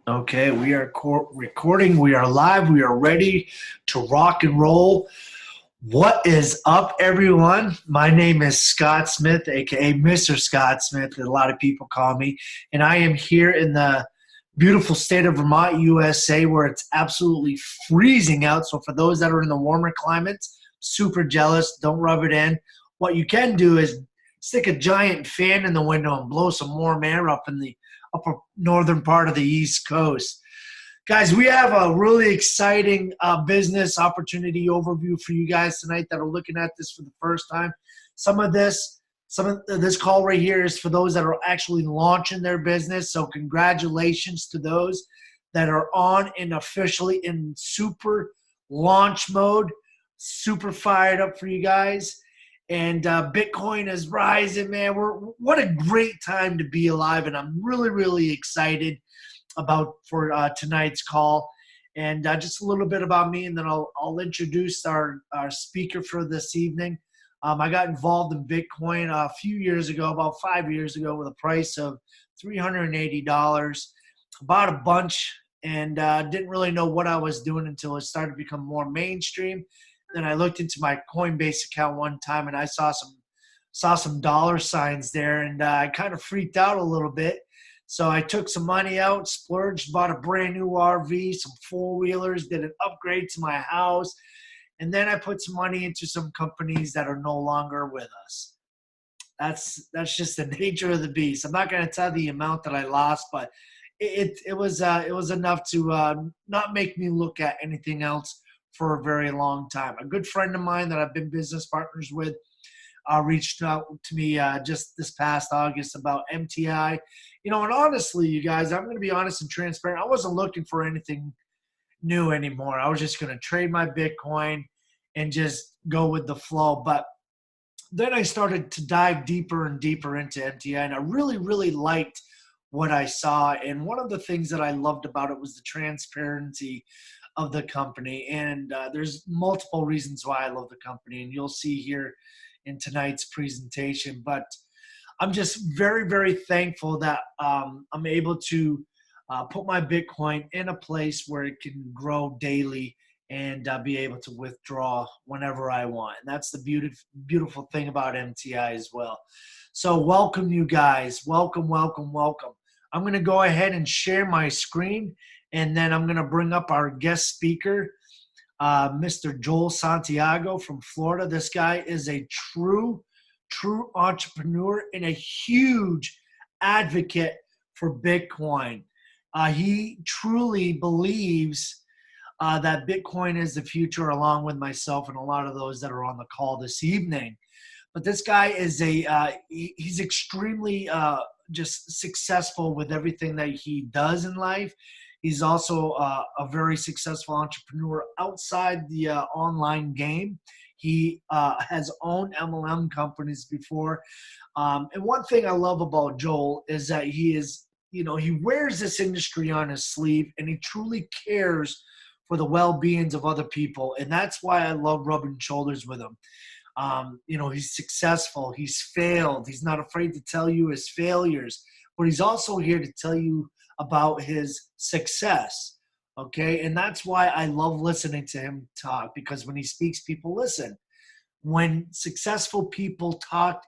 Okay, we are recording. We are live. We are ready to rock and roll. What is up, everyone? My name is Scott Smith, aka Mr. Scott Smith, that a lot of people call me, and I am here in the beautiful state of Vermont, USA, where it's absolutely freezing out. So, for those that are in the warmer climates, super jealous. Don't rub it in. What you can do is stick a giant fan in the window and blow some warm air up in the upper northern part of the East Coast. Guys, we have a really exciting business opportunity overview for you guys tonight that are looking at this for the first time. Some of this call right here is for those that are actually launching their business. So congratulations to those that are on and officially in super launch mode. Super fired up for you guys. And Bitcoin is rising, man. What a great time to be alive, and I'm really, really excited about for tonight's call. And just a little bit about me, and then I'll introduce our speaker for this evening. I got involved in Bitcoin a few years ago, about 5 years ago, with a price of $380. Bought a bunch and didn't really know what I was doing until it started to become more mainstream. Then I looked into my Coinbase account one time and I saw some dollar signs there, and I kind of freaked out a little bit. So I took some money out, splurged, bought a brand new RV, some four-wheelers, did an upgrade to my house, and then I put some money into some companies that are no longer with us. That's just the nature of the beast. I'm not going to tell the amount that I lost, but it was enough to not make me look at anything else for a very long time. A good friend of mine that I've been business partners with reached out to me just this past August about MTI. And honestly, you guys, I'm going to be honest and transparent. I wasn't looking for anything new anymore. I was just going to trade my Bitcoin and just go with the flow. But then I started to dive deeper and deeper into MTI, and I really, really liked what I saw. And one of the things that I loved about it was the transparency of the company. And there's multiple reasons why I love the company, and you'll see here in tonight's presentation. But I'm just very, very thankful that I'm able to put my Bitcoin in a place where it can grow daily and be able to withdraw whenever I want. And that's the beautiful thing about MTI as well. So welcome, you guys. Welcome, welcome, welcome. I'm going to go ahead and share my screen, and then I'm going to bring up our guest speaker, Mr. Joel Santiago from Florida. This guy is a true entrepreneur and a huge advocate for Bitcoin. He truly believes that Bitcoin is the future, along with myself and a lot of those that are on the call this evening. But this guy is he's extremely just successful with everything that he does in life. He's also a very successful entrepreneur outside the online game. He has owned MLM companies before. And one thing I love about Joel is that he wears this industry on his sleeve, and he truly cares for the well-beings of other people. And that's why I love rubbing shoulders with him. He's successful. He's failed. He's not afraid to tell you his failures, but he's also here to tell you about his success. Okay. And that's why I love listening to him talk, because when he speaks, people listen. When successful people talk,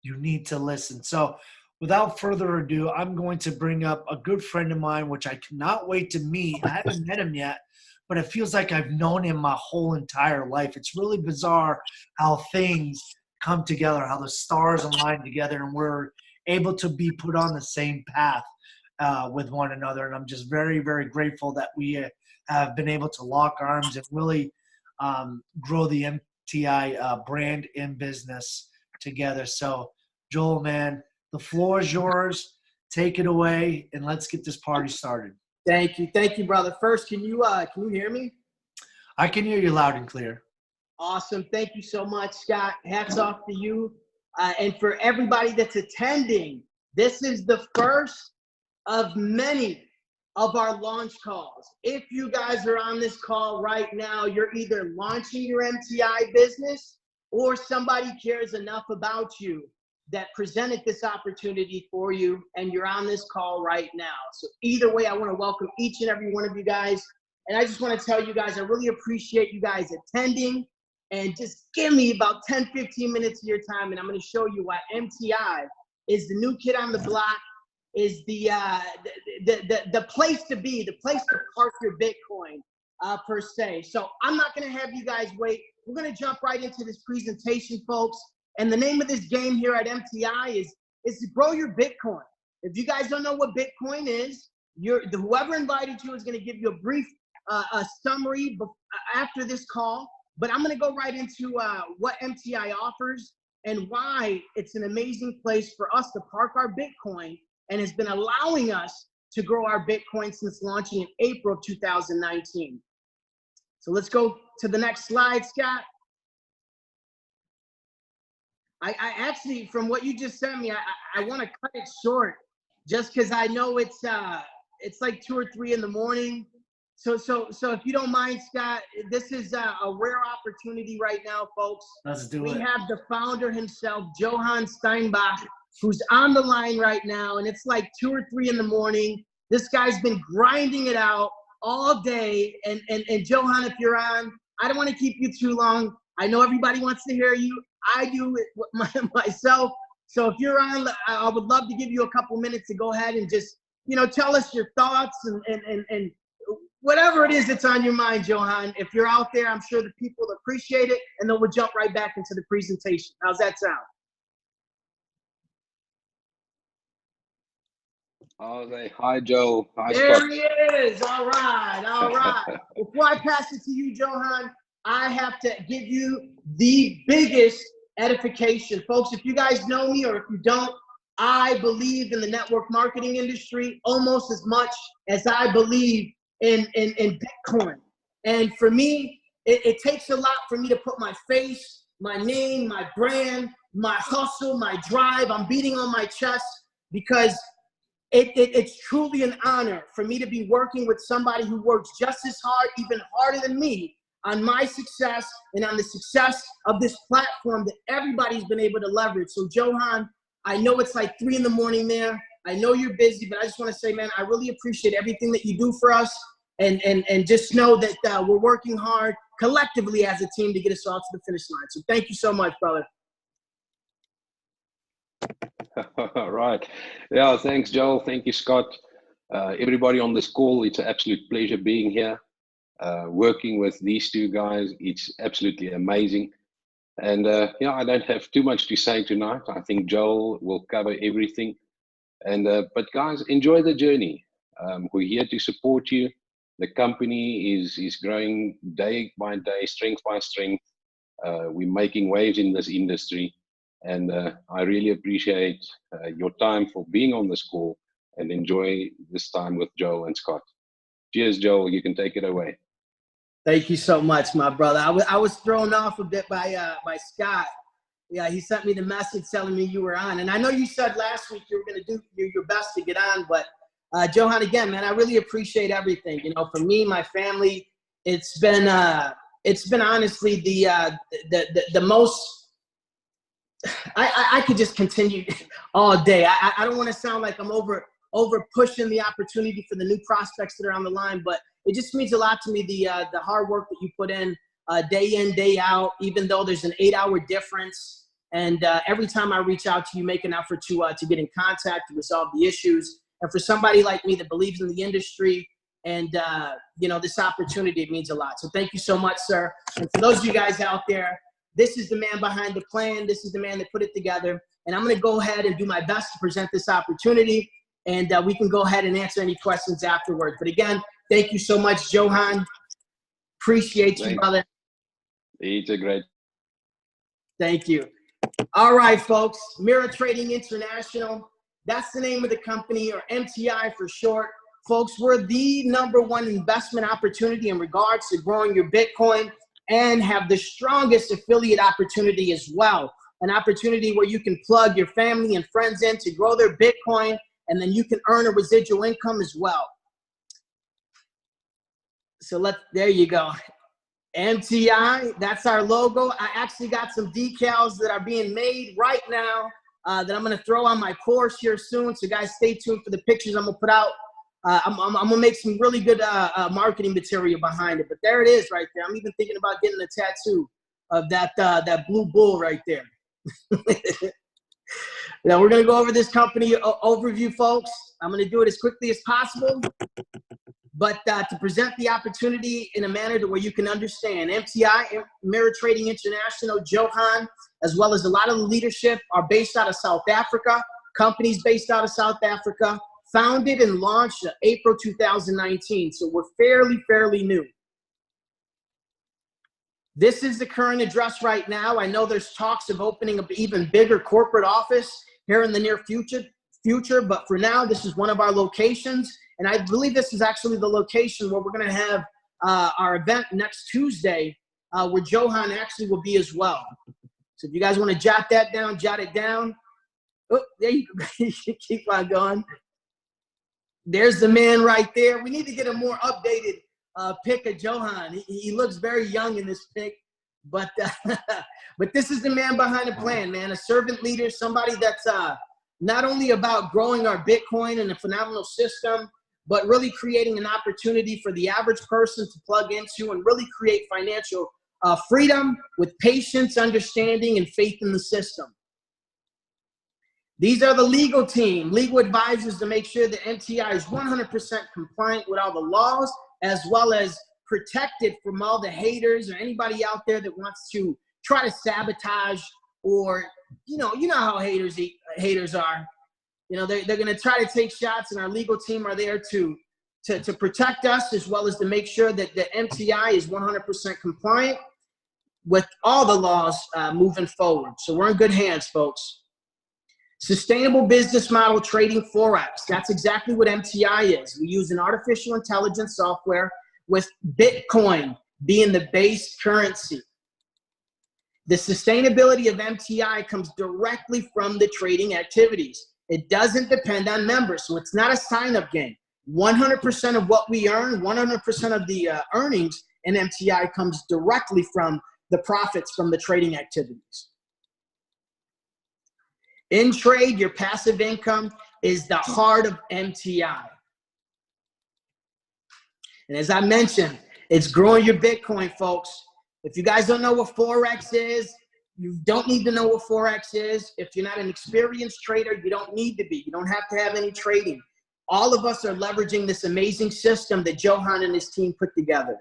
you need to listen. So without further ado, I'm going to bring up a good friend of mine, which I cannot wait to meet. I haven't met him yet, but it feels like I've known him my whole entire life. It's really bizarre how things come together, how the stars align together, and we're able to be put on the same path with one another. And I'm just very, very grateful that we have been able to lock arms and really grow the MTI brand and business together. So, Joel, man, the floor is yours. Take it away, and let's get this party started. Thank you, brother. First, can you hear me? I can hear you loud and clear. Awesome. Thank you so much, Scott. Hats off to you. And for everybody that's attending, this is the first of many of our launch calls. If you guys are on this call right now, you're either launching your MTI business or somebody cares enough about you that presented this opportunity for you, and you're on this call right now. So either way, I want to welcome each and every one of you guys. And I just want to tell you guys, I really appreciate you guys attending, and just give me about 10, 15 minutes of your time. And I'm going to show you why MTI is the new kid on the block, is the place to be, the place to park your Bitcoin per se. So I'm not going to have you guys wait. We're going to jump right into this presentation, folks. And the name of this game here at MTI is to grow your Bitcoin. If you guys don't know what Bitcoin is, whoever invited you is going to give you a brief summary after this call. But I'm going to go right into what MTI offers and why it's an amazing place for us to park our Bitcoin, and has been allowing us to grow our Bitcoin since launching in April of 2019. So let's go to the next slide, Scott. I actually, from what you just sent me, I want to cut it short, just because I know it's like 2 or 3 in the morning. So if you don't mind, Scott, this is a rare opportunity right now, folks. Let's do it. We have the founder himself, Johann Steynberg, who's on the line right now, and it's like 2 or 3 in the morning. This guy's been grinding it out all day. And Johann, if you're on, I don't want to keep you too long. I know everybody wants to hear you. I do it myself. So if you're on, I would love to give you a couple minutes to go ahead and just, tell us your thoughts and whatever it is that's on your mind, Johann. If you're out there, I'm sure the people will appreciate it, and then we'll jump right back into the presentation. How's that sound? Hi, Joe. Hi, there Scott. he is. All right. Before I pass it to you, Johann, I have to give you the biggest edification. Folks, if you guys know me, or if you don't, I believe in the network marketing industry almost as much as I believe in Bitcoin. And for me, it takes a lot for me to put my face, my name, my brand, my hustle, my drive. I'm beating on my chest because it's truly an honor for me to be working with somebody who works just as hard, even harder than me, on my success and on the success of this platform that everybody's been able to leverage. So Johann, I know it's like 3 in the morning there. I know you're busy, but I just want to say, man, I really appreciate everything that you do for us. And just know that we're working hard collectively as a team to get us all to the finish line. So thank you so much, brother. Right. Yeah, thanks, Joel. Thank you, Scott. Everybody on this call, it's an absolute pleasure being here. Working with these two guys, it's absolutely amazing. And yeah, I don't have too much to say tonight. I think Joel will cover everything. And but guys, enjoy the journey. We're here to support you. The company is growing day by day, strength by strength. We're making waves in this industry. And I really appreciate your time for being on this call, and enjoy this time with Joel and Scott. Cheers, Joel. You can take it away. Thank you so much, my brother. I was thrown off a bit by Scott. Yeah, he sent me the message telling me you were on. And I know you said last week you were going to do your best to get on. But Johann, again, man, I really appreciate everything. For me, my family, it's been honestly the most. I could just continue all day. I don't want to sound like I'm over pushing the opportunity for the new prospects that are on the line, but it just means a lot to me, the hard work that you put in day out, even though there's an 8-hour difference. And every time I reach out to you, make an effort to get in contact, to resolve the issues. And for somebody like me that believes in the industry and this opportunity, it means a lot. So thank you so much, sir. And for those of you guys out there, this is the man behind the plan. This is the man that put it together. And I'm going to go ahead and do my best to present this opportunity. And we can go ahead and answer any questions afterwards. But again, thank you so much, Johann. Appreciate you, brother. It's a great. Thank you. All right, folks. Mirror Trading International. That's the name of the company, or MTI for short. Folks, we're the #1 investment opportunity in regards to growing your Bitcoin, and have the strongest affiliate opportunity as well. An opportunity where you can plug your family and friends in to grow their Bitcoin, and then you can earn a residual income as well. So there you go. MTI, that's our logo. I actually got some decals that are being made right now that I'm going to throw on my course here soon. So guys, stay tuned for the pictures I'm going to put out. I'm going to make some really good marketing material behind it. But there it is right there. I'm even thinking about getting a tattoo of that blue bull right there. Now, we're going to go over this company overview, folks. I'm going to do it as quickly as possible, but to present the opportunity in a manner to where you can understand. MTI, Mirror Trading International, Johann, as well as a lot of the leadership are based out of South Africa. Companies based out of South Africa, founded and launched in April 2019. So we're fairly new. This is the current address right now. I know there's talks of opening an even bigger corporate office here in the near future, but for now, this is one of our locations. And I believe this is actually the location where we're going to have our event next Tuesday, where Johann actually will be as well. So if you guys want to jot that down, jot it down. Oh, there you go. Keep on going. There's the man right there. We need to get a more updated pic of Johann. He looks very young in this pic, but this is the man behind the plan, man. A servant leader, somebody that's not only about growing our Bitcoin and a phenomenal system, but really creating an opportunity for the average person to plug into and really create financial freedom with patience, understanding, and faith in the system. These are the legal team, legal advisors to make sure that MTI is 100% compliant with all the laws, as well as protected from all the haters or anybody out there that wants to try to sabotage, or you know how haters are. You know, they're going to try to take shots, and our legal team are there to protect us, as well as to make sure that the MTI is 100% compliant with all the laws moving forward. So we're in good hands, folks. Sustainable business model trading Forex. That's exactly what MTI is. We use an artificial intelligence software with Bitcoin being the base currency. The sustainability of MTI comes directly from the trading activities. It doesn't depend on members, so it's not a sign-up game. 100% of what we earn, 100% of the earnings in MTI comes directly from the profits from the trading activities. In trade, your passive income is the heart of MTI. And as I mentioned, it's growing your Bitcoin, folks. If you guys don't know what Forex is, you don't need to know what Forex is. If you're not an experienced trader, you don't need to be. You don't have to have any trading. All of us are leveraging this amazing system that Johann and his team put together.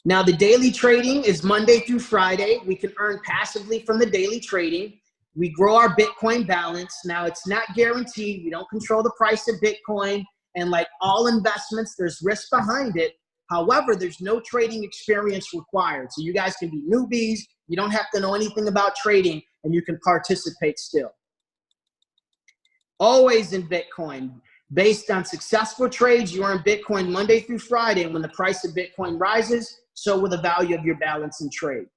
Now, the daily trading is Monday through Friday. We can earn passively from the daily trading. We grow our Bitcoin balance. Now, it's not guaranteed. We don't control the price of Bitcoin. And like all investments, there's risk behind it. However, there's no trading experience required. So you guys can be newbies. You don't have to know anything about trading, and you can participate still. Always in Bitcoin. Based on successful trades, you earn Bitcoin Monday through Friday. And when the price of Bitcoin rises, so will the value of your balance in trade.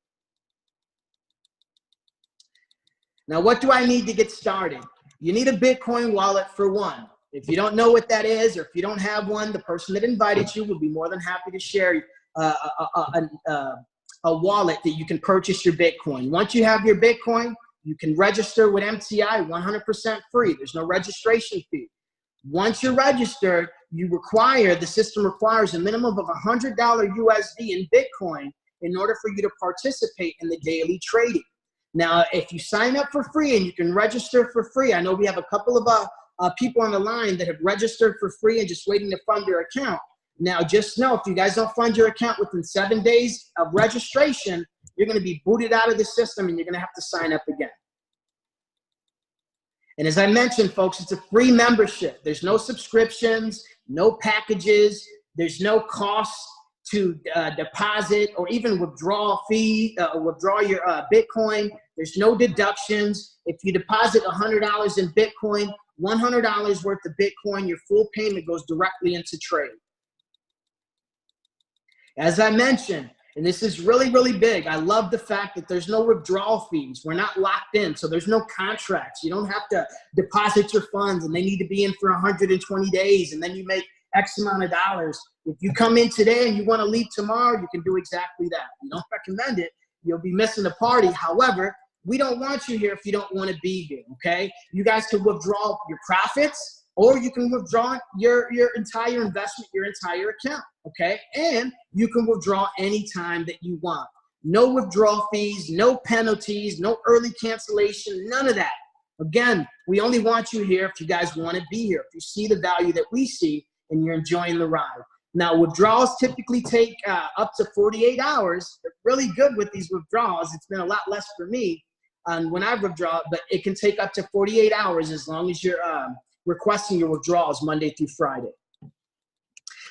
Now, what do I need to get started? You need a Bitcoin wallet for one. If you don't know what that is, or if you don't have one, the person that invited you will be more than happy to share a wallet that you can purchase your Bitcoin. Once you have your Bitcoin, you can register with MTI 100% free. There's no registration fee. Once you're registered, the system requires a minimum of $100 USD in Bitcoin in order for you to participate in the daily trading. Now, if you sign up for free and you can register for free, I know we have a couple of people on the line that have registered for free and just waiting to fund their account. Now, just know, if you guys don't fund your account within 7 days of registration, you're going to be booted out of the system and you're going to have to sign up again. And as I mentioned, folks, it's a free membership. There's no subscriptions, no packages. There's no cost to deposit or even withdraw your Bitcoin. There's no deductions. If you deposit $100 in Bitcoin, $100 worth of Bitcoin, your full payment goes directly into trade. As I mentioned, and this is really, really big, I love the fact that there's no withdrawal fees. We're not locked in, so there's no contracts. You don't have to deposit your funds, and they need to be in for 120 days, and then you make X amount of dollars. If you come in today and you want to leave tomorrow, you can do exactly that. We don't recommend it. You'll be missing the party. However, we don't want you here if you don't want to be here, okay? You guys can withdraw your profits, or you can withdraw your entire investment, your entire account, okay? And you can withdraw anytime that you want. No withdrawal fees, no penalties, no early cancellation, none of that. Again, we only want you here if you guys want to be here, if you see the value that we see and you're enjoying the ride. Now, withdrawals typically take up to 48 hours. They're really good with these withdrawals. It's been a lot less for me when I withdraw, but it can take up to 48 hours as long as you're requesting your withdrawals Monday through Friday.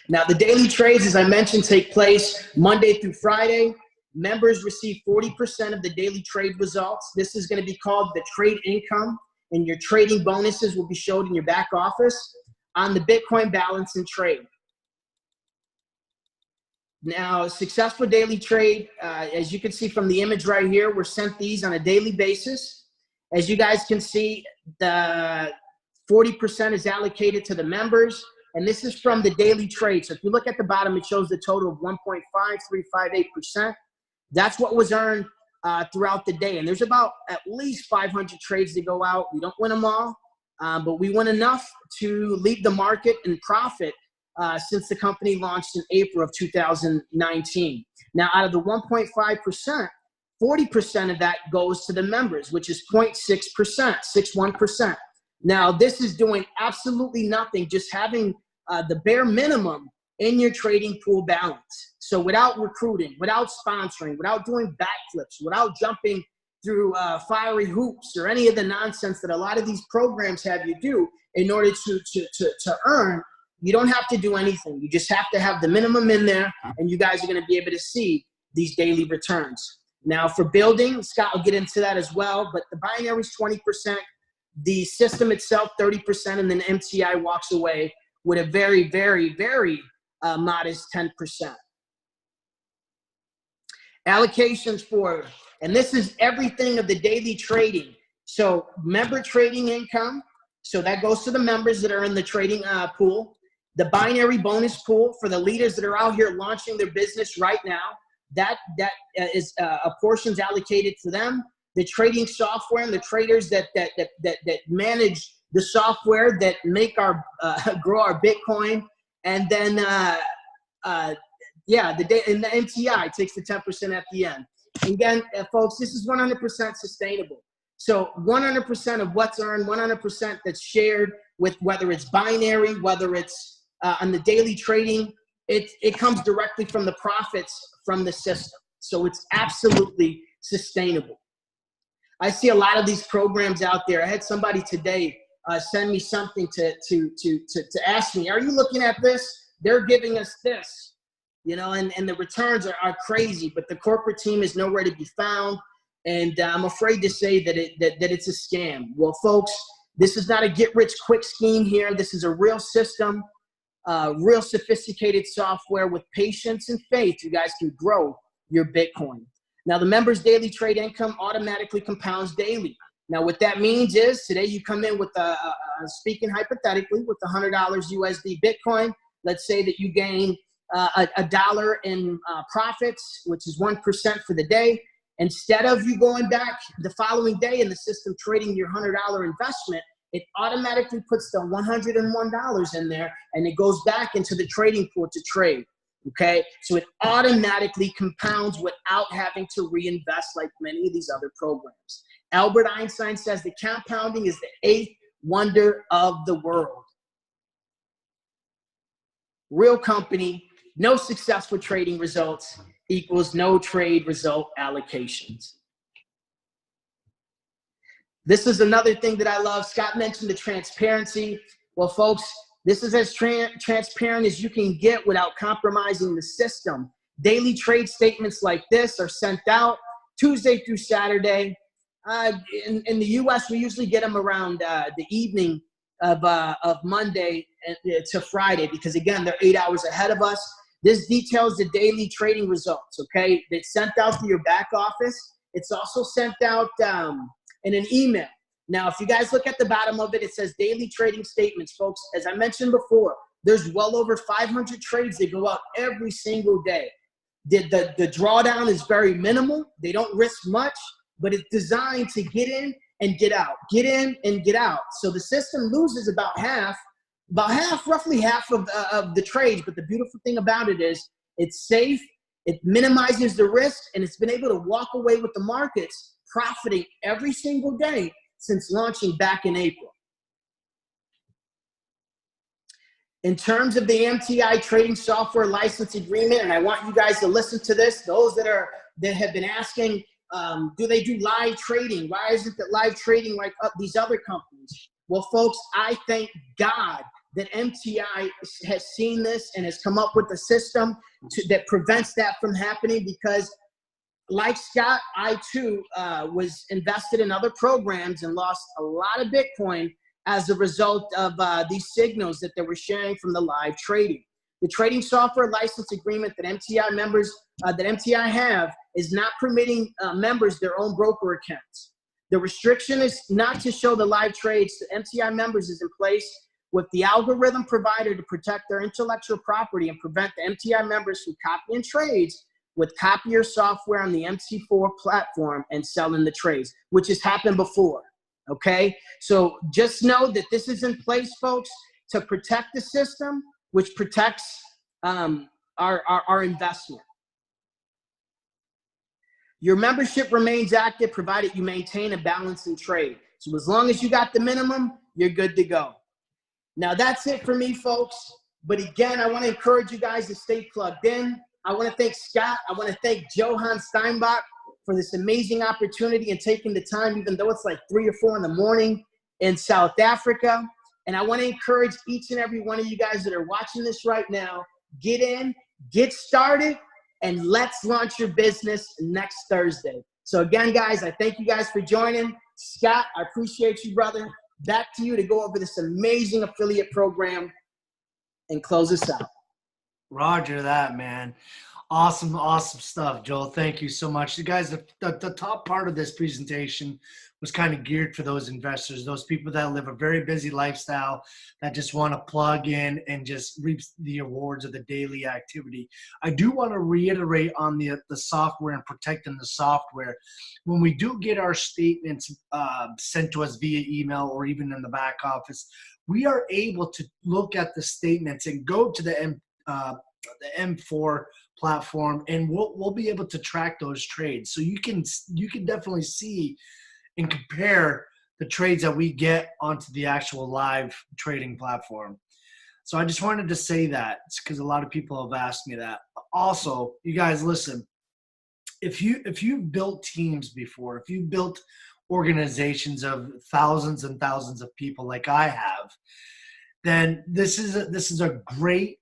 Now, the daily trades, as I mentioned, take place Monday through Friday. Members receive 40% of the daily trade results. This is going to be called the trade income, and your trading bonuses will be showed in your back office on the Bitcoin balance and trade. Now, successful daily trade, as you can see from the image right here, we're sent these on a daily basis. As you guys can see, the 40% is allocated to the members, and this is from the daily trade. So if you look at the bottom, it shows the total of 1.5358%. That's what was earned throughout the day. And there's about at least 500 trades that go out. We don't win them all, but we win enough to lead the market in profit since the company launched in April of 2019. Now, out of the 1.5%, 40% of that goes to the members, which is 0.6%, 61%. Now, this is doing absolutely nothing, just having the bare minimum in your trading pool balance. So without recruiting, without sponsoring, without doing backflips, without jumping through fiery hoops or any of the nonsense that a lot of these programs have you do in order to earn, you don't have to do anything. You just have to have the minimum in there, and you guys are going to be able to see these daily returns. Now, for building, Scott will get into that as well, but the binary is 20%, the system itself 30%, and then MTI walks away with a very, very, very modest 10%. Allocations for, and this is everything of the daily trading. So member trading income, so that goes to the members that are in the trading pool. The binary bonus pool for the leaders that are out here launching their business right now, that is a portion's allocated for them. The trading software and the traders that manage the software that make our grow our Bitcoin, and then yeah, the MTI takes the 10% at the end. And again, folks, this is 100% sustainable. So 100% of what's earned, 100% that's shared with, whether it's binary, whether it's on the daily trading, it comes directly from the profits from the system. So it's absolutely sustainable. I see a lot of these programs out there. I had somebody today send me something to ask me, are you looking at this? They're giving us this, you know, and the returns are crazy, but the corporate team is nowhere to be found. And I'm afraid to say that it's a scam. Well, folks, this is not a get-rich-quick scheme here. This is a real system, real sophisticated software. With patience and faith, you guys can grow your Bitcoin. Now, the members' daily trade income automatically compounds daily. Now, what that means is today you come in with, speaking hypothetically, with $100 USD Bitcoin. Let's say that you gain $1 in profits, which is 1% for the day. Instead of you going back the following day in the system trading your $100 investment, it automatically puts the $101 in there, and it goes back into the trading pool to trade. Okay, so it automatically compounds without having to reinvest like many of these other programs. Albert Einstein says that compounding is the 8th wonder of the world. Real company, no successful trading results equals no trade result allocations. This is another thing that I love. Scott mentioned the transparency. Well, folks, this is as transparent as you can get without compromising the system. Daily trade statements like this are sent out Tuesday through Saturday. In the U.S., we usually get them around the evening of Monday to Friday because, again, they're 8 hours ahead of us. This details the daily trading results, okay? It's sent out to your back office. It's also sent out in an email. Now, if you guys look at the bottom of it, it says daily trading statements, folks. As I mentioned before, there's well over 500 trades that go out every single day. The drawdown is very minimal. They don't risk much. but it's designed to get in and get out, get in and get out. So the system loses roughly half of the trades. But the beautiful thing about it is it's safe, it minimizes the risk, and it's been able to walk away with the markets profiting every single day since launching back in April. In terms of the MTI trading software license agreement, and I want you guys to listen to this, those that have been asking, do they do live trading? Why isn't it live trading like these other companies? Well, folks, I thank God that MTI has seen this and has come up with a system that prevents that from happening, because like Scott, I too was invested in other programs and lost a lot of Bitcoin as a result of these signals that they were sharing from the live trading. The trading software license agreement that MTI members, that MTI have, is not permitting members their own broker accounts. The restriction is not to show the live trades to MTI members is in place with the algorithm provider to protect their intellectual property and prevent the MTI members from copying trades with copier software on the MT4 platform and selling the trades, which has happened before. Okay, so just know that this is in place, folks, to protect the system, which protects our investment. Your membership remains active provided you maintain a balance in trade. So as long as you got the minimum, you're good to go. Now that's it for me, folks. But again, I want to encourage you guys to stay plugged in. I want to thank Scott. I want to thank Johann Steynberg for this amazing opportunity and taking the time, even though it's like 3 or 4 in the morning in South Africa. And I want to encourage each and every one of you guys that are watching this right now, get in, get started, and let's launch your business next Thursday. So again, guys, I thank you guys for joining. Scott, I appreciate you, brother. Back to you to go over this amazing affiliate program and close us out. Roger that, man. Awesome, awesome stuff, Joel. Thank you so much. You guys, the top part of this presentation was kind of geared for those investors, those people that live a very busy lifestyle, that just want to plug in and just reap the rewards of the daily activity. I do want to reiterate on the software and protecting the software. When we do get our statements sent to us via email or even in the back office, we are able to look at the statements and go to the M4 platform, and we'll be able to track those trades. So you can definitely see and compare the trades that we get onto the actual live trading platform. So I just wanted to say that because a lot of people have asked me that. Also, you guys listen, if you've built teams before, if you've built organizations of thousands and thousands of people like I have, then this is a great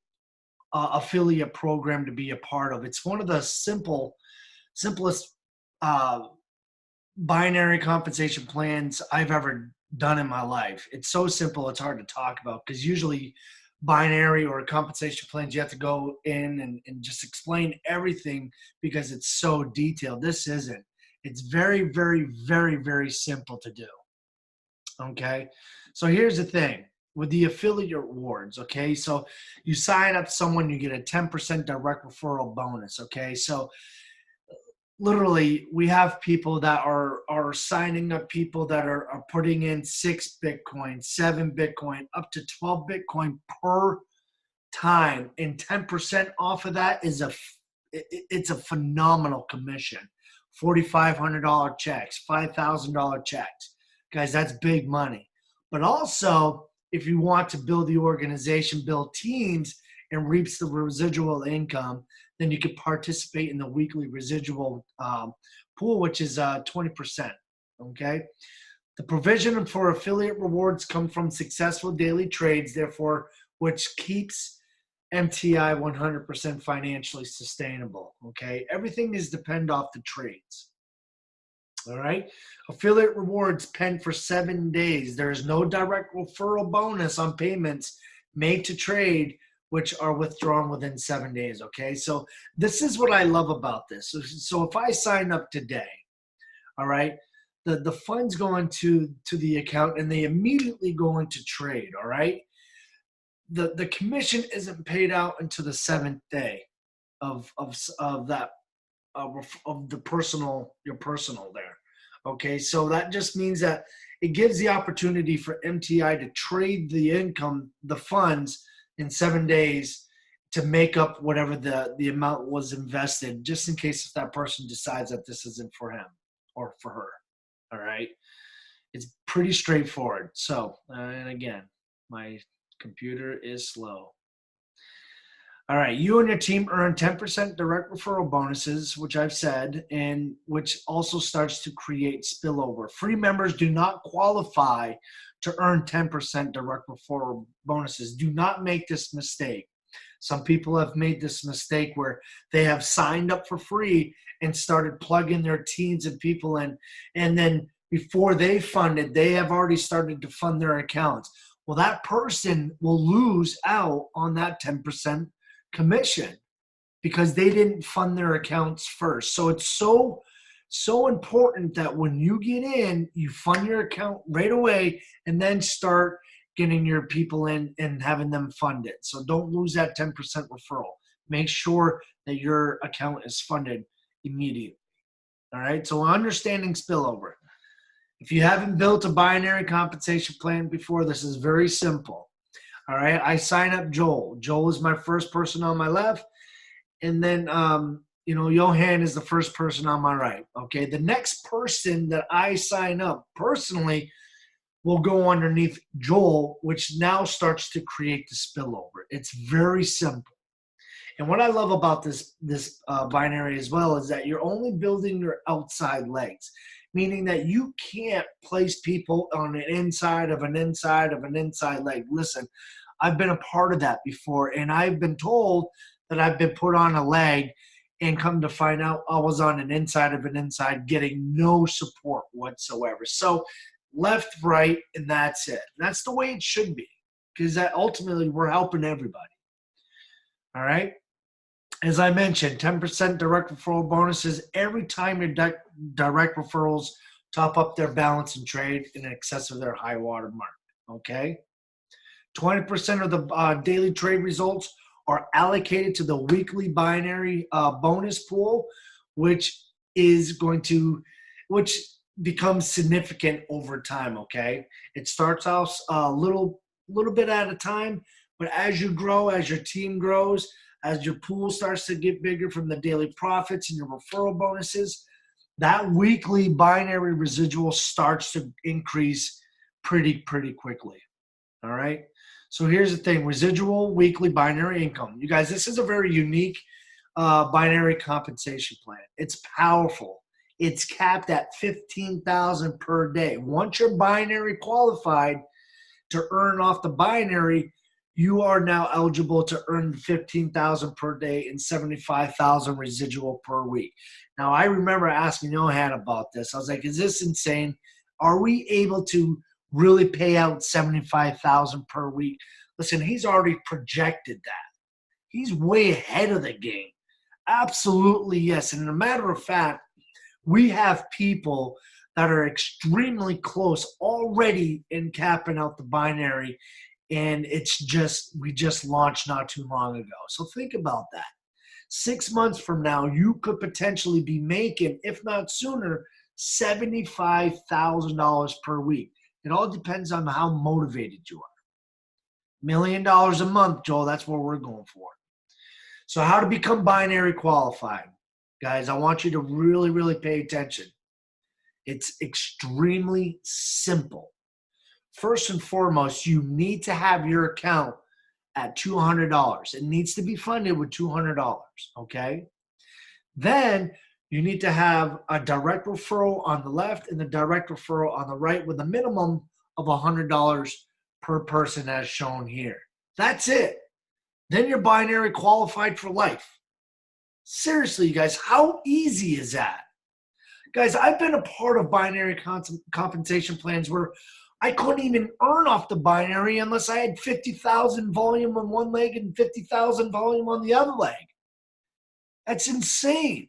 affiliate program to be a part of. It's one of the simplest binary compensation plans I've ever done in my life. It's so simple, it's hard to talk about, because usually binary or compensation plans, you have to go in and just explain everything because it's so detailed. This isn't. It's very, very, very, very simple to do. Okay, so here's the thing with the affiliate rewards. Okay, so you sign up someone, you get a 10% direct referral bonus. Okay, so literally we have people that are signing up, people that are putting in 6 Bitcoin, 7 Bitcoin, up to 12 Bitcoin per time, and 10% off of that is it's a phenomenal commission. $4,500 checks, $5,000 checks. Guys, that's big money. But also, if you want to build the organization, build teams, and reaps the residual income, then you can participate in the weekly residual pool, which is 20%. Okay. The provision for affiliate rewards come from successful daily trades, therefore, which keeps MTI 100% financially sustainable. Okay. Everything is depend off the trades. All right. Affiliate rewards penned for 7 days. There is no direct referral bonus on payments made to trade, which are withdrawn within 7 days. Okay. So this is what I love about this. So if I sign up today, all right, the funds go into the account and they immediately go into trade. All right. The commission isn't paid out until the 7th day of the personal, your personal there. Okay, so that just means that it gives the opportunity for MTI to trade the income, the funds, in 7 days to make up whatever the amount was invested, just in case if that person decides that this isn't for him or for her. All right. It's pretty straightforward. So, and again, my computer is slow. All right, you and your team earn 10% direct referral bonuses, which I've said, and which also starts to create spillover. Free members do not qualify to earn 10% direct referral bonuses. Do not make this mistake. Some people have made this mistake where they have signed up for free and started plugging their teams and people in, and then before they funded, they have already started to fund their accounts. Well, that person will lose out on that 10% commission because they didn't fund their accounts first. So it's so important that when you get in, you fund your account right away and then start getting your people in and having them fund it. So don't lose that 10% referral. Make sure that your account is funded immediately. All right, so understanding spillover. If you haven't built a binary compensation plan before, this is very simple. All right, I sign up Joel. Joel is my first person on my left. And then, Johann is the first person on my right. Okay, the next person that I sign up personally will go underneath Joel, which now starts to create the spillover. It's very simple. And what I love about this binary as well is that you're only building your outside legs, meaning that you can't place people on an inside of an inside of an inside leg. Listen, I've been a part of that before, and I've been told that I've been put on a leg and come to find out I was on an inside of an inside getting no support whatsoever. So left, right, and that's it. And that's the way it should be, because that ultimately we're helping everybody. All right. As I mentioned, 10% direct referral bonuses every time your direct referrals top up their balance and trade in excess of their high water mark. Okay. 20% of the daily trade results are allocated to the weekly binary bonus pool, which becomes significant over time. Okay, it starts off a little bit at a time, but as you grow, as your team grows, as your pool starts to get bigger from the daily profits and your referral bonuses, that weekly binary residual starts to increase pretty quickly. All right. So here's the thing, residual weekly binary income. You guys, this is a very unique binary compensation plan. It's powerful. It's capped at $15,000 per day. Once you're binary qualified to earn off the binary, you are now eligible to earn $15,000 per day and $75,000 residual per week. Now, I remember asking Johann about this. I was like, is this insane? Are we able to really pay out $75,000 per week? Listen, he's already projected that. He's way ahead of the game. Absolutely, yes. And as a matter of fact, we have people that are extremely close already in capping out the binary, and we just launched not too long ago. So think about that. 6 months from now, you could potentially be making, if not sooner, $75,000 per week. It all depends on how motivated you are. $1 million a month, Joel, that's what we're going for. So how to become binary qualified. Guys, I want you to really pay attention. It's extremely simple. First and foremost, you need to have your account at $200. It needs to be funded with $200, okay? Then you need to have a direct referral on the left and the direct referral on the right with a minimum of $100 per person as shown here. That's it. Then you're binary qualified for life. Seriously, you guys, how easy is that? Guys, I've been a part of binary compensation plans where I couldn't even earn off the binary unless I had 50,000 volume on one leg and 50,000 volume on the other leg. That's insane.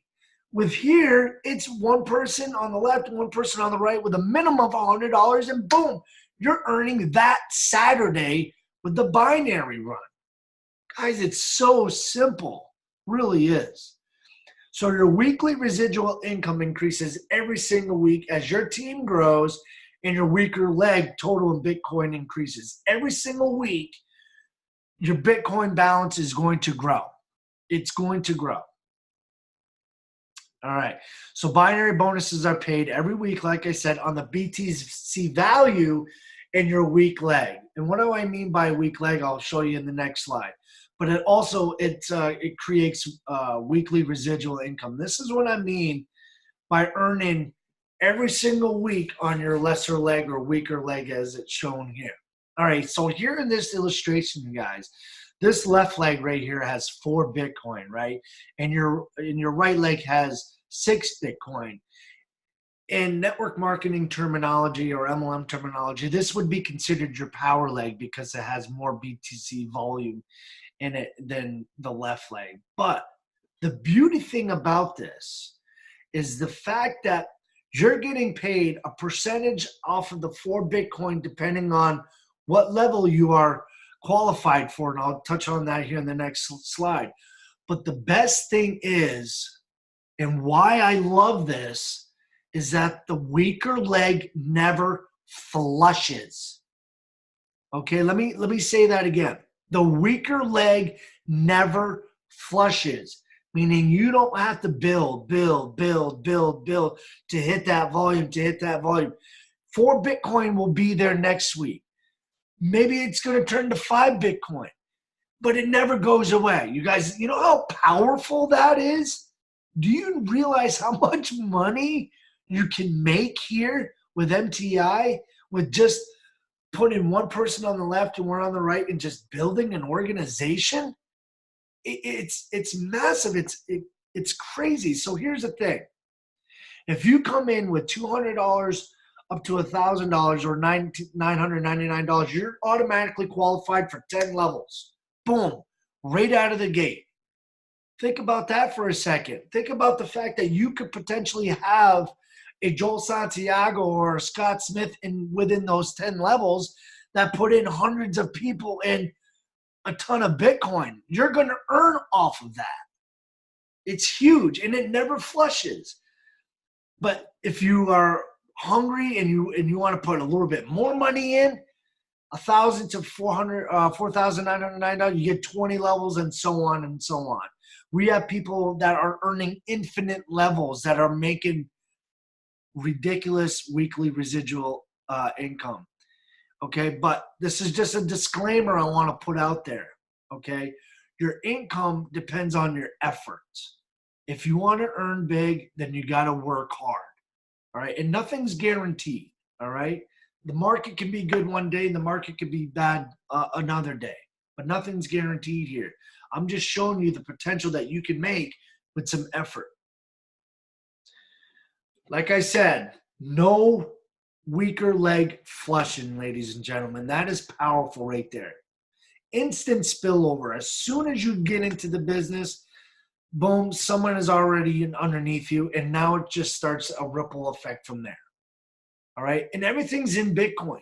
With here, it's one person on the left and one person on the right with a minimum of $100, and boom, you're earning that Saturday with the binary run. Guys, it's so simple. Really is. So your weekly residual income increases every single week as your team grows and your weaker leg total in Bitcoin increases. Every single week, your Bitcoin balance is going to grow. It's going to grow. All right. So binary bonuses are paid every week, like I said, on the BTC value in your weak leg. And what do I mean by weak leg? I'll show you in the next slide. But it also it creates weekly residual income. This is what I mean by earning every single week on your lesser leg or weaker leg, as it's shown here. All right. So here in this illustration, guys, this left leg right here has 4 Bitcoin, right? And your right leg has 6 Bitcoin. In network marketing terminology or MLM terminology, this would be considered your power leg because it has more BTC volume in it than the left leg. But the beauty thing about this is the fact that you're getting paid a percentage off of the 4 Bitcoin depending on what level you are qualified for, and I'll touch on that here in the next slide. But the best thing is, and why I love this, is that the weaker leg never flushes. Okay, let me say that again. The weaker leg never flushes, meaning you don't have to build to hit that volume, 4 Bitcoin will be there next week. Maybe it's going to turn to 5 Bitcoin, but it never goes away. You guys, you know how powerful that is? Do you realize how much money you can make here with MTI with just putting one person on the left and one on the right and just building an organization? It's massive. It's crazy. So here's the thing. If you come in with $200 up to $1,000 or $999, you're automatically qualified for 10 levels. Boom, right out of the gate. Think about that for a second. Think about the fact that you could potentially have a Joel Santiago or a Scott Smith within those 10 levels that put in hundreds of people in a ton of Bitcoin. You're going to earn off of that. It's huge, and it never flushes. But if you are hungry and you want to put a little bit more money in, $1,000 to $4,909, you get 20 levels and so on and so on. We have people that are earning infinite levels that are making ridiculous weekly residual income. Okay, but this is just a disclaimer I want to put out there. Okay, your income depends on your efforts. If you want to earn big, then you got to work hard. All right, and nothing's guaranteed. All right, the market can be good one day, and the market can be bad another day, but nothing's guaranteed here. I'm just showing you the potential that you can make with some effort. Like I said, no weaker leg flushing, ladies and gentlemen. That is powerful right there. Instant spillover. As soon as you get into the business, boom, someone is already underneath you, and now it just starts a ripple effect from there. All right? And everything's in Bitcoin.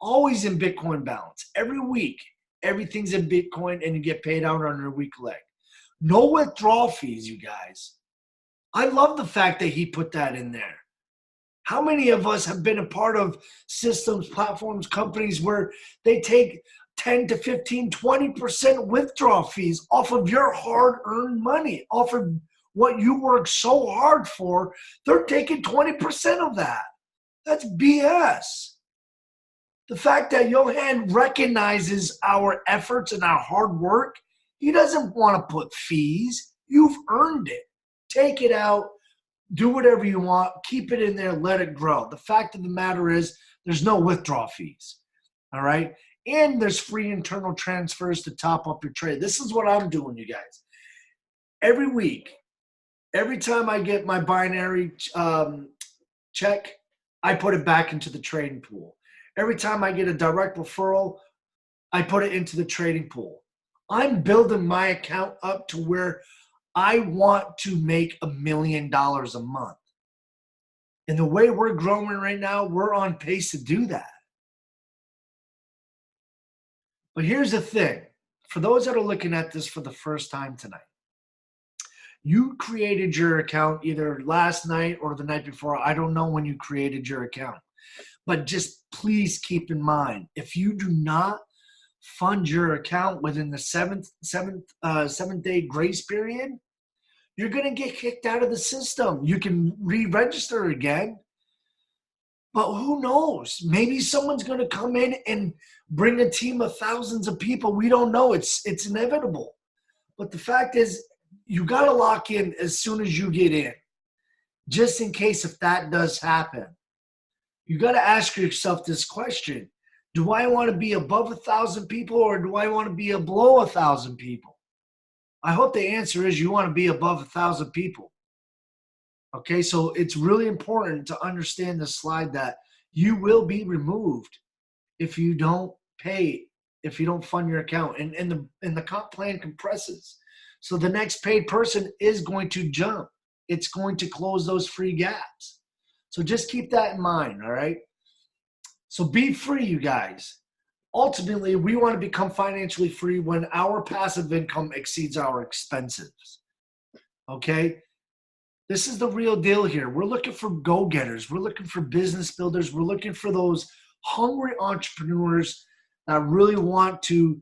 Always in Bitcoin balance. Every week, everything's in Bitcoin, and you get paid out on your weak leg. No withdrawal fees, you guys. I love the fact that he put that in there. How many of us have been a part of systems, platforms, companies where they take 10 to 15, 20% withdrawal fees off of your hard-earned money, off of what you work so hard for? They're taking 20% of that. That's BS. The fact that Johann recognizes our efforts and our hard work, he doesn't want to put fees. You've earned it. Take it out. Do whatever you want. Keep it in there. Let it grow. The fact of the matter is there's no withdrawal fees. All right? And there's free internal transfers to top up your trade. This is what I'm doing, you guys. Every week, every time I get my binary check, I put it back into the trading pool. Every time I get a direct referral, I put it into the trading pool. I'm building my account up to where I want to make $1 million a month. And the way we're growing right now, we're on pace to do that. But here's the thing. For those that are looking at this for the first time tonight, You created your account either last night or the night before. I don't know when you created your account. But just please keep in mind, if you do not fund your account within the seventh day grace period, you're going to get kicked out of the system. You can re-register again, but who knows? Maybe someone's going to come in and bring a team of thousands of people. We don't know. It's inevitable. But the fact is, you got to lock in as soon as you get in, just in case if that does happen. You got to ask yourself this question. Do I want to be above 1,000 people or do I want to be below 1,000 people? I hope the answer is you want to be above 1,000 people. Okay, so it's really important to understand this slide that you will be removed if you don't pay, if you don't fund your account. And the comp plan compresses. So the next paid person is going to jump. It's going to close those free gaps. So just keep that in mind, all right? So be free, you guys. Ultimately, we want to become financially free when our passive income exceeds our expenses, okay? This is the real deal here. We're looking for go-getters. We're looking for business builders. We're looking for those hungry entrepreneurs that really want to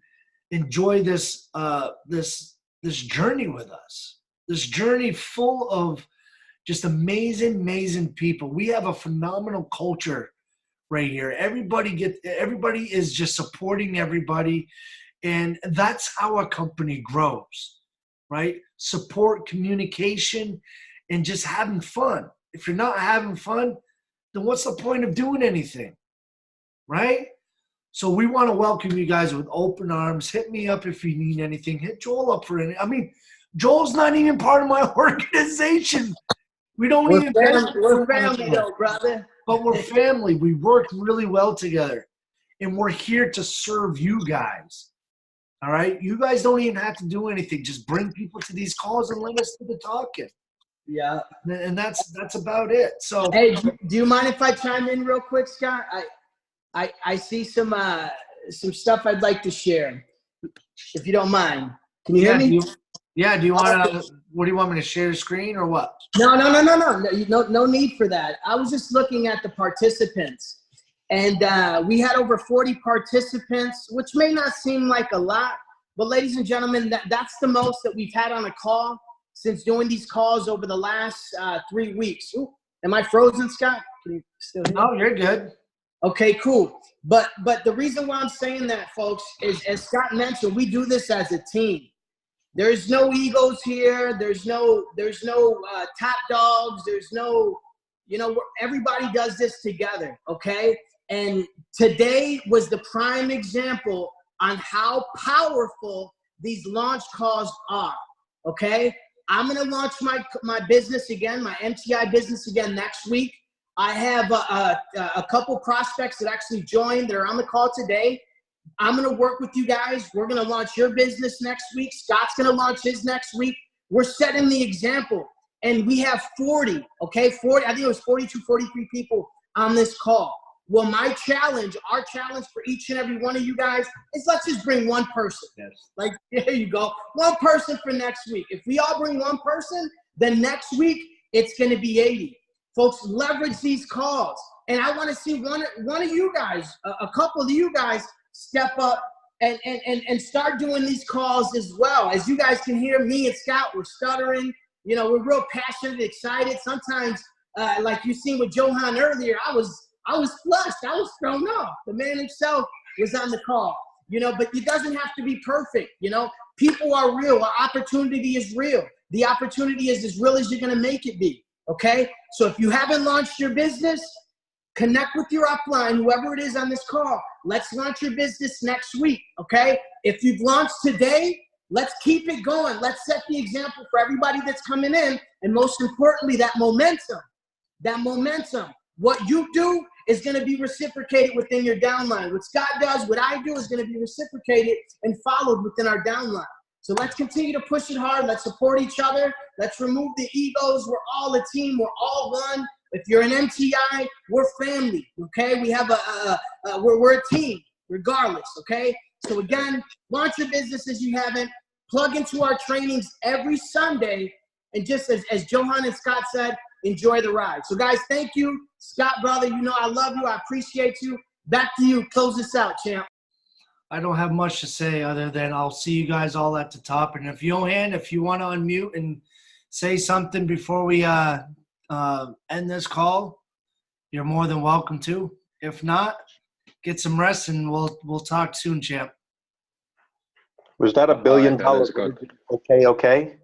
enjoy this journey with us, this journey full of just amazing people. We have a phenomenal culture right here. Everybody is just supporting everybody, and that's how a company grows, right? Support, communication, and just having fun. If you're not having fun, then what's the point of doing anything, right? So we want to welcome you guys with open arms. Hit me up if you need anything. Hit Joel up for anything. I mean, Joel's not even part of my organization. We don't We're even we're family though, brother. But we're family. We work really well together. And we're here to serve you guys. All right? You guys don't even have to do anything. Just bring people to these calls and let us do the talking. Yeah. And that's about it. So hey, do you mind if I chime in real quick, Scott? I see some stuff I'd like to share, if you don't mind. Can you hear me? Do you want to? What do you want me to share the screen or what? No need for that. I was just looking at the participants, and we had over 40 participants, which may not seem like a lot, but ladies and gentlemen, that's the most that we've had on a call since doing these calls over the last 3 weeks. Ooh, am I frozen, Scott? Can you still hear me? No, you're good. Okay, cool. But the reason why I'm saying that, folks, is as Scott mentioned, we do this as a team. There's no egos here. There's no top dogs. There's no, everybody does this together, okay? And today was the prime example on how powerful these launch calls are, okay? I'm going to launch my business again, my MTI business again next week. I have a couple prospects that actually joined. They're on the call today. I'm going to work with you guys. We're going to launch your business next week. Scott's going to launch his next week. We're setting the example. And we have 40, okay? 40, I think it was 42, 43 people on this call. Well, our challenge for each and every one of you guys is let's just bring one person. Yes. Like, there you go. One person for next week. If we all bring one person, then next week it's going to be 80. Folks, leverage these calls. And I want to see one of you guys, a couple of you guys, step up and start doing these calls as well. As you guys can hear, me and Scott, we're stuttering. We're real passionate, excited. Sometimes, like you seen with Johann earlier, I was flushed. I was thrown off. The man himself was on the call. But it doesn't have to be perfect. People are real. Our opportunity is real. The opportunity is as real as you're going to make it be. Okay? So if you haven't launched your business, connect with your upline, whoever it is on this call. Let's launch your business next week, okay? If you've launched today, let's keep it going. Let's set the example for everybody that's coming in. And most importantly, that momentum. What you do is going to be reciprocated within your downline. What Scott does, what I do is going to be reciprocated and followed within our downline. So let's continue to push it hard. Let's support each other. Let's remove the egos. We're all a team. We're all one. If you're an MTI, we're family, okay? We have we're a team, regardless, okay? So again, launch your business as you haven't. Plug into our trainings every Sunday, And just as Johann and Scott said, enjoy the ride. So, guys, thank you. Scott, brother, you know I love you. I appreciate you. Back to you. Close this out, champ. I don't have much to say other than I'll see you guys all at the top. And if Johann, if you want to unmute and say something before we end this call, you're more than welcome to. If not, get some rest and we'll talk soon, champ. Was that $1 billion? Okay.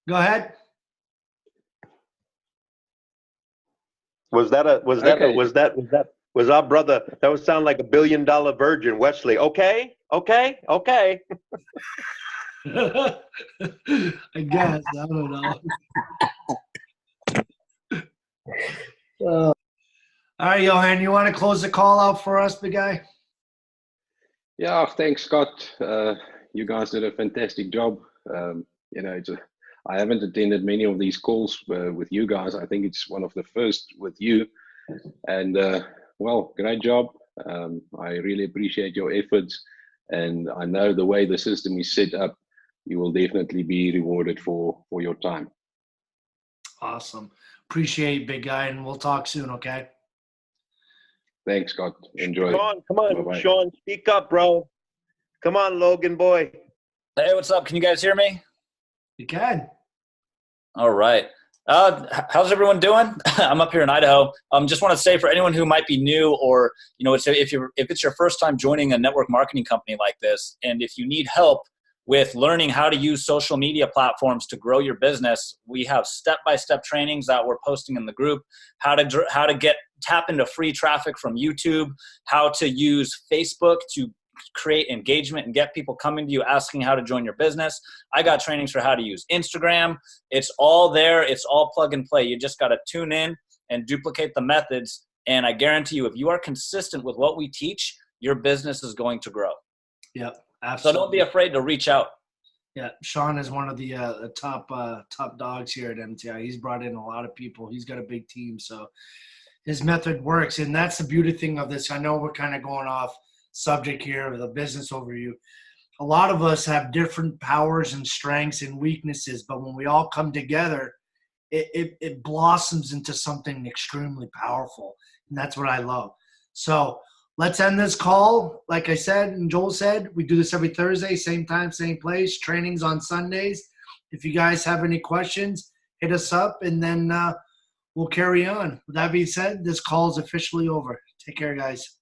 Go ahead. Was our brother? That would sound like $1 billion virgin, Wesley. Okay. I guess. I don't know. All right, Johann, you want to close the call out for us, big guy? Yeah, thanks, Scott. You guys did a fantastic job. You know, I haven't attended many of these calls with you guys. I think it's one of the first with you. And, well, great job. I really appreciate your efforts. And I know the way the system is set up, you will definitely be rewarded for your time. Awesome. Appreciate it, big guy. And we'll talk soon, okay? Thanks, Scott. Enjoy. Come on, Bye-bye. Sean. Speak up, bro. Come on, Logan boy. Hey, what's up? Can you guys hear me? You can. All right. How's everyone doing? I'm up here in Idaho. Just want to say for anyone who might be new or, you know, if it's your first time joining a network marketing company like this, and if you need help with learning how to use social media platforms to grow your business, we have step-by-step trainings that we're posting in the group, how to tap into free traffic from YouTube, how to use Facebook to create engagement and get people coming to you asking how to join your business. I got trainings for how to use Instagram. It's all there. It's all plug and play. You just got to tune in and duplicate the methods. And I guarantee you, if you are consistent with what we teach, your business is going to grow. Yep, absolutely. So don't be afraid to reach out. Yeah, Sean is one of the top dogs here at MTI. He's brought in a lot of people. He's got a big team, so his method works. And that's the beauty thing of this. I know we're kind of going off subject here of the business overview. A lot of us have different powers and strengths and weaknesses, but when we all come together, it blossoms into something extremely powerful. And that's what I love. So let's end this call. Like I said, and Joel said, we do this every Thursday, same time, same place, trainings on Sundays. If you guys have any questions, hit us up and then we'll carry on. With that being said, this call is officially over. Take care, guys.